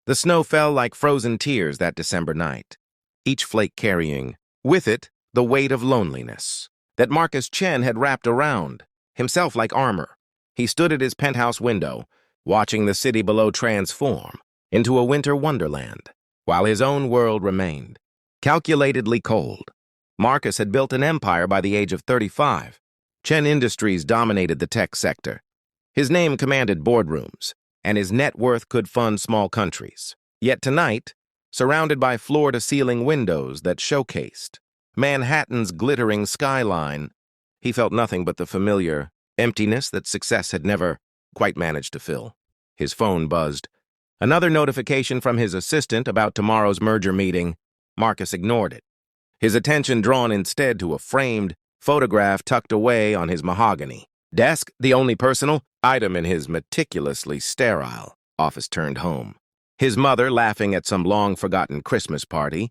The snow fell like frozen tears that December night, each flake carrying, with it, the weight of loneliness that Marcus Chen had wrapped around himself like armor. He stood at his penthouse window, watching the city below transform into a winter wonderland, while his own world remained calculatedly cold. Marcus had built an empire by the age of 35. Chen Industries dominated the tech sector. His name commanded boardrooms, and his net worth could fund small countries. Yet tonight, surrounded by floor-to-ceiling windows that showcased Manhattan's glittering skyline, he felt nothing but the familiar emptiness that success had never quite managed to fill. His phone buzzed. Another notification from his assistant about tomorrow's merger meeting. Marcus ignored it, his attention drawn instead to a framed photograph tucked away on his mahogany desk, the only personal item in his meticulously sterile office-turned home. His mother laughing at some long-forgotten Christmas party,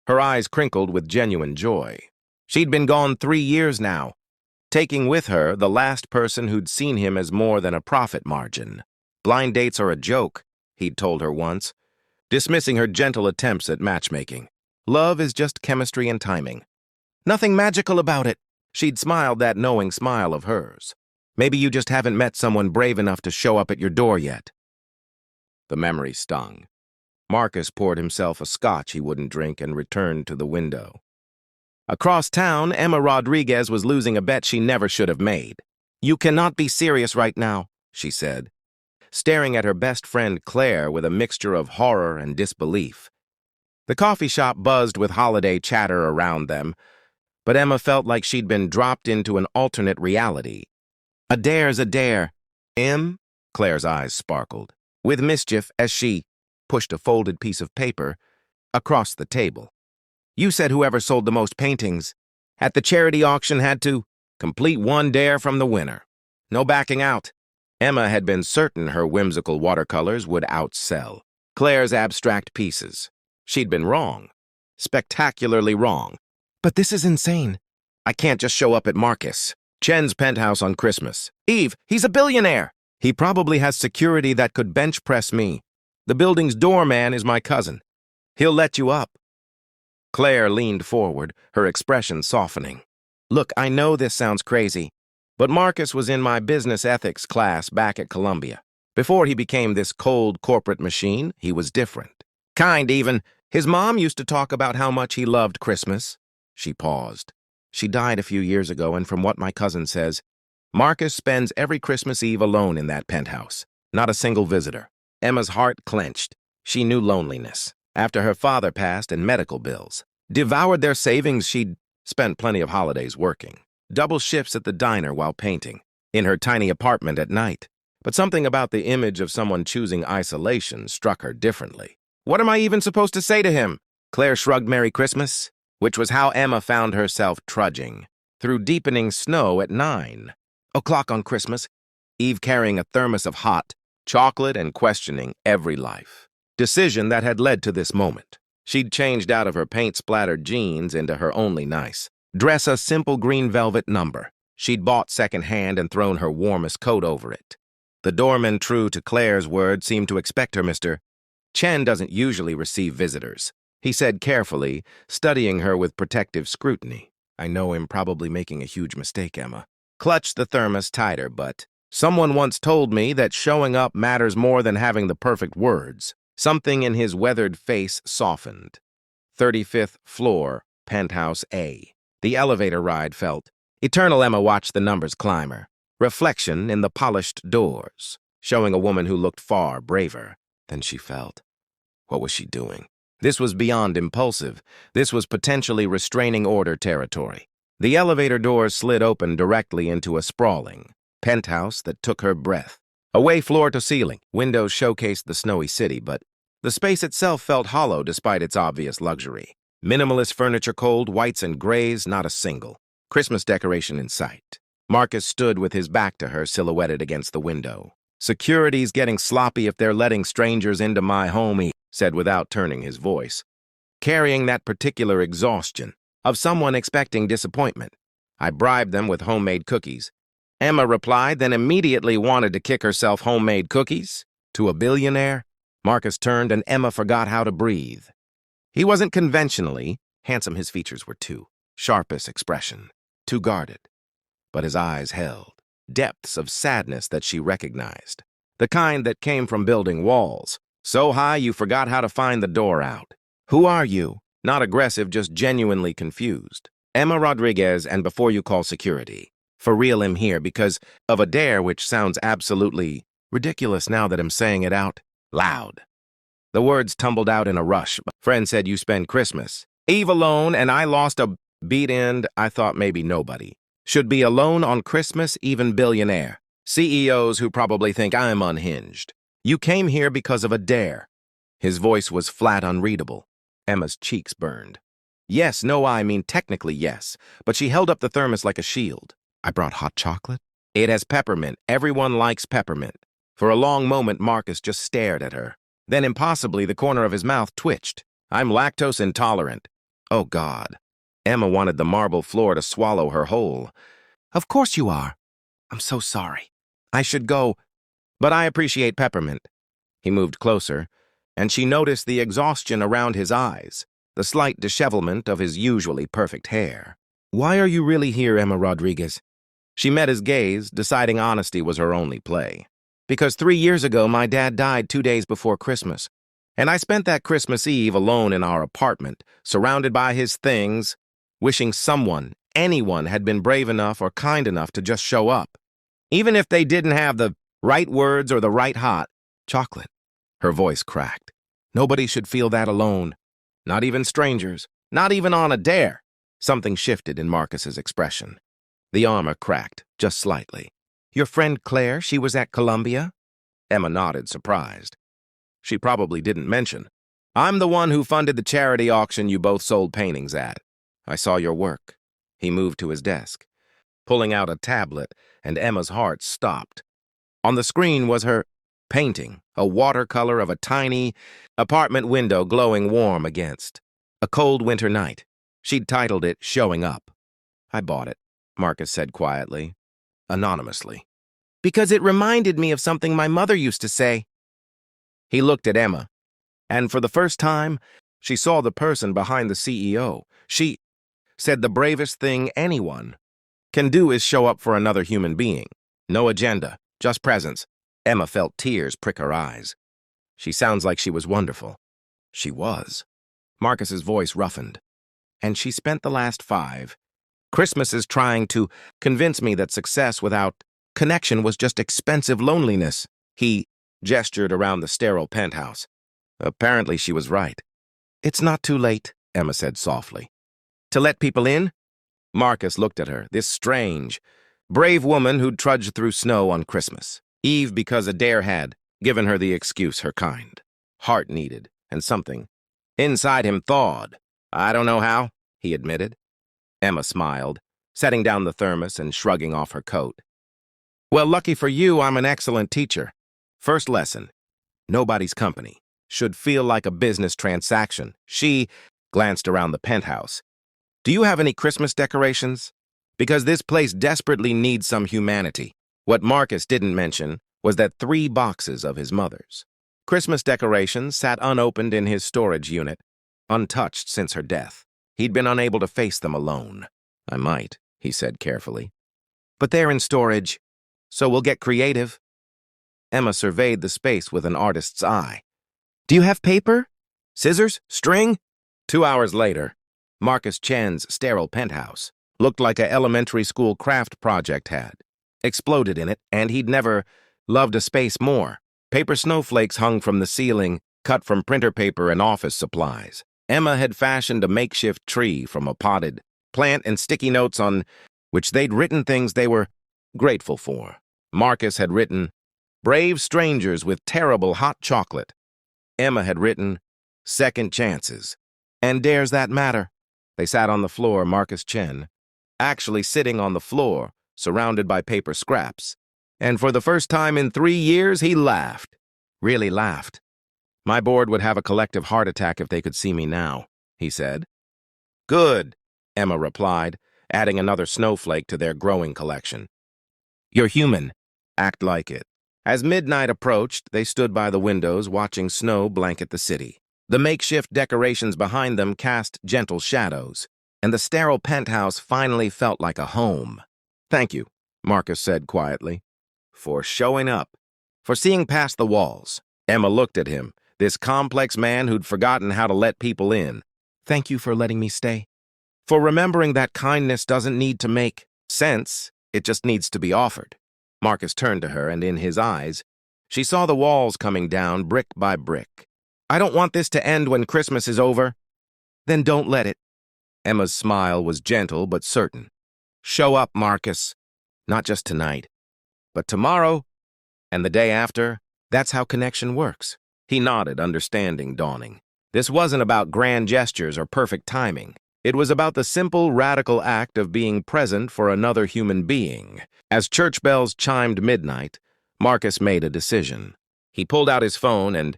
her eyes crinkled with genuine joy. She'd been gone 3 years now, taking with her the last person who'd seen him as more than a profit margin. Blind dates are a joke, he'd told her once, dismissing her gentle attempts at matchmaking. Love is just chemistry and timing. Nothing magical about it. She'd smiled that knowing smile of hers. Maybe you just haven't met someone brave enough to show up at your door yet. The memory stung. Marcus poured himself a scotch he wouldn't drink and returned to the window. Across town, Emma Rodriguez was losing a bet she never should have made. "You cannot be serious right now," she said, staring at her best friend Claire with a mixture of horror and disbelief. The coffee shop buzzed with holiday chatter around them, but Emma felt like she'd been dropped into an alternate reality. "A dare's a dare." "Em?" Claire's eyes sparkled with mischief as she pushed a folded piece of paper across the table. "You said whoever sold the most paintings at the charity auction had to complete one dare from the winner. No backing out." Emma had been certain her whimsical watercolors would outsell Claire's abstract pieces. She'd been wrong. Spectacularly wrong. "But this is insane. I can't just show up at Marcus Chen's penthouse on Christmas Eve. He's a billionaire. He probably has security that could bench press me. The building's doorman is my cousin. He'll let you up." Claire leaned forward, her expression softening. "Look, I know this sounds crazy, but Marcus was in my business ethics class back at Columbia. Before he became this cold corporate machine, he was different. Kind, even. His mom used to talk about how much he loved Christmas." She paused. "She died a few years ago, and from what my cousin says, Marcus spends every Christmas Eve alone in that penthouse. Not a single visitor." Emma's heart clenched. She knew loneliness. After her father passed and medical bills devoured their savings, she'd spent plenty of holidays working. Double shifts at the diner while painting, in her tiny apartment at night. But something about the image of someone choosing isolation struck her differently. "What am I even supposed to say to him?" Claire shrugged Merry Christmas, which was how Emma found herself trudging through deepening snow at 9 o'clock on Christmas Eve, carrying a thermos of hot chocolate and questioning every life decision that had led to this moment. She'd changed out of her paint-splattered jeans into her only nice dress, a simple green velvet number she'd bought secondhand and thrown her warmest coat over it. The doorman, true to Claire's word, seemed to expect her. "Mr. Chen doesn't usually receive visitors," he said carefully, studying her with protective scrutiny. "I know I'm probably making a huge mistake." Emma clutched the thermos tighter, "but someone once told me that showing up matters more than having the perfect words." Something in his weathered face softened. 35th floor, penthouse A. The elevator ride felt eternal. Emma watched the numbers climb, her reflection in the polished doors, showing a woman who looked far braver than she felt. What was she doing? This was beyond impulsive. This was potentially restraining order territory. The elevator doors slid open directly into a sprawling penthouse that took her breath. Away floor to ceiling, windows showcased the snowy city, but the space itself felt hollow despite its obvious luxury. Minimalist furniture, cold whites and grays, not a single Christmas decoration in sight. Marcus stood with his back to her, silhouetted against the window. "Security's getting sloppy if they're letting strangers into my home," he said without turning his voice, carrying that particular exhaustion of someone expecting disappointment. "I bribed them with homemade cookies," Emma replied, then immediately wanted to kick herself. Homemade cookies? To a billionaire? Marcus turned and Emma forgot how to breathe. He wasn't conventionally handsome. His features were too sharpest expression, too guarded. But his eyes held depths of sadness that she recognized. The kind that came from building walls, so high you forgot how to find the door out. Who are you? Not aggressive, just genuinely confused. Emma Rodriguez, and before you call security. For real, I'm here because of a dare, which sounds absolutely ridiculous now that I'm saying it out loud. The words tumbled out in a rush. Friend said you spend Christmas Eve alone, and I lost a beat, and I thought maybe nobody should be alone on Christmas, even billionaire CEOs who probably think I'm unhinged. You came here because of a dare. His voice was flat, unreadable. Emma's cheeks burned. Yes, no, I mean technically yes, but she held up the thermos like a shield. I brought hot chocolate. It has peppermint. Everyone likes peppermint. For a long moment, Marcus just stared at her. Then impossibly, the corner of his mouth twitched. I'm lactose intolerant. Oh, God. Emma wanted the marble floor to swallow her whole. Of course you are. I'm so sorry. I should go, but I appreciate peppermint. He moved closer, and she noticed the exhaustion around his eyes, the slight dishevelment of his usually perfect hair. Why are you really here, Emma Rodriguez? She met his gaze, deciding honesty was her only play. Because 3 years ago, my dad died 2 days before Christmas, and I spent that Christmas Eve alone in our apartment, surrounded by his things, wishing someone, anyone, had been brave enough or kind enough to just show up. Even if they didn't have the right words or the right hot chocolate. Her voice cracked. Nobody should feel that alone. Not even strangers. Not even on a dare. Something shifted in Marcus's expression. The armor cracked, just slightly. Your friend Claire, she was at Columbia? Emma nodded, surprised. She probably didn't mention. I'm the one who funded the charity auction you both sold paintings at. I saw your work. He moved to his desk, pulling out a tablet, and Emma's heart stopped. On the screen was her painting, a watercolor of a tiny apartment window glowing warm against a cold winter night. She'd titled it Showing Up. I bought it, Marcus said quietly, anonymously, because it reminded me of something my mother used to say. He looked at Emma, and for the first time, she saw the person behind the CEO. She said the bravest thing anyone can do is show up for another human being. No agenda, just presence. Emma felt tears prick her eyes. She sounds like she was wonderful. She was. Marcus's voice roughened. And she spent the last 5 Christmases trying to convince me that success without connection was just expensive loneliness. He gestured around the sterile penthouse. Apparently she was right. It's not too late, Emma said softly. To let people in? Marcus looked at her, this strange, brave woman who'd trudged through snow on Christmas Eve because a dare had given her the excuse her kind heart needed, and something inside him thawed. I don't know how, he admitted. Emma smiled, setting down the thermos and shrugging off her coat. Well, lucky for you, I'm an excellent teacher. First lesson, nobody's company should feel like a business transaction. She glanced around the penthouse. Do you have any Christmas decorations? Because this place desperately needs some humanity. What Marcus didn't mention was that 3 boxes of his mother's Christmas decorations sat unopened in his storage unit, untouched since her death. He'd been unable to face them alone. I might, he said carefully. But they're in storage, so we'll get creative. Emma surveyed the space with an artist's eye. Do you have paper? Scissors? String? 2 hours later, Marcus Chen's sterile penthouse looked like a elementary school craft project had exploded in it, and he'd never loved a space more. Paper snowflakes hung from the ceiling, cut from printer paper and office supplies. Emma had fashioned a makeshift tree from a potted plant and sticky notes on which they'd written things they were grateful for. Marcus had written, brave strangers with terrible hot chocolate. Emma had written, second chances. And dares that matter? They sat on the floor, Marcus Chen, actually sitting on the floor, surrounded by paper scraps. And for the first time in 3 years, he laughed. Really laughed. My board would have a collective heart attack if they could see me now, he said. Good, Emma replied, adding another snowflake to their growing collection. You're human. Act like it. As midnight approached, they stood by the windows watching snow blanket the city. The makeshift decorations behind them cast gentle shadows, and the sterile penthouse finally felt like a home. "Thank you," Marcus said quietly, "for showing up, for seeing past the walls." Emma looked at him, this complex man who'd forgotten how to let people in. "Thank you for letting me stay. For remembering that kindness doesn't need to make sense, it just needs to be offered." Marcus turned to her, and in his eyes, she saw the walls coming down brick by brick. "I don't want this to end when Christmas is over." "Then don't let it." Emma's smile was gentle but certain. "Show up, Marcus. Not just tonight, but tomorrow and the day after. That's how connection works." He nodded, understanding dawning. This wasn't about grand gestures or perfect timing. It was about the simple, radical act of being present for another human being. As church bells chimed midnight, Marcus made a decision. He pulled out his phone and,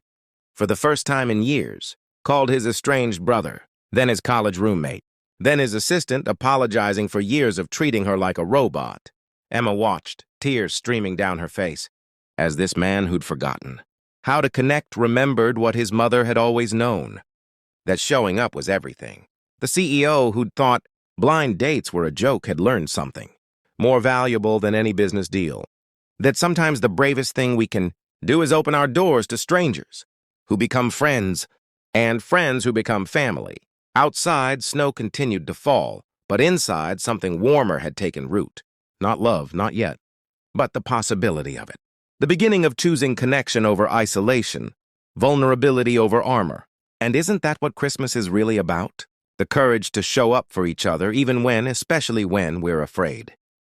for the first time in years, called his estranged brother, then his college roommate, then his assistant, apologizing for years of treating her like a robot. Emma watched, tears streaming down her face, as this man who'd forgotten how to connect remembered what his mother had always known, that showing up was everything. The CEO who'd thought blind dates were a joke had learned something more valuable than any business deal. That sometimes the bravest thing we can do is open our doors to strangers who become friends and friends who become family. Outside, snow continued to fall, but inside, something warmer had taken root. Not love, not yet, but the possibility of it. The beginning of choosing connection over isolation, vulnerability over armor. And isn't that what Christmas is really about? The courage to show up for each other, even when, especially when, we're afraid.